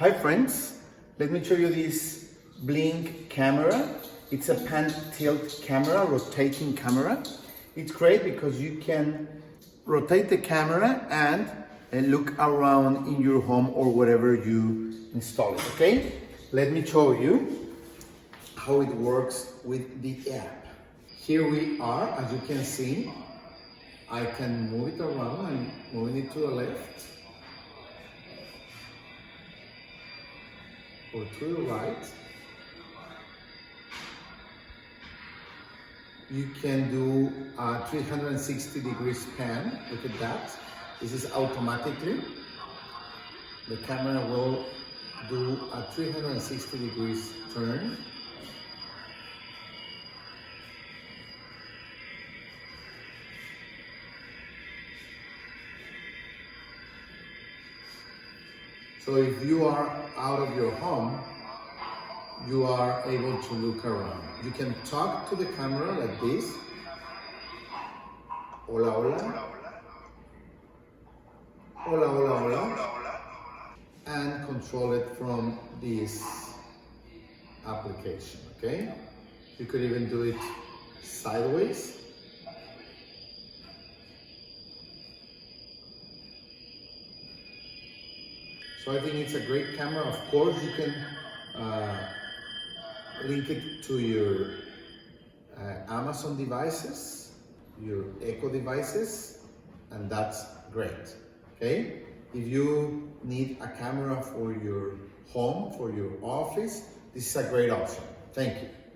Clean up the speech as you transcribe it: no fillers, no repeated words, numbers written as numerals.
Hi friends, let me show you this Blink camera. It's a pan tilt camera, rotating camera. It's great because you can rotate the camera and look around in your home or wherever you install it, okay? Let me show you how it works with the app. Here we are, as you can see. I can move it around. I'm moving it to the left or to the right. You can do a 360 degrees pan. Look at that. This is automatically. The camera will do a 360 degrees turn. So if you are out of your home, you are able to look around. You can talk to the camera like this. Hola, hola. Hola, hola, hola. And control it from this application, okay? You could even do it sideways. So I think it's a great camera. Of course, you can link it to your Amazon devices, your Echo devices, and that's great, okay? If you need a camera for your home, for your office, this is a great option. Thank you.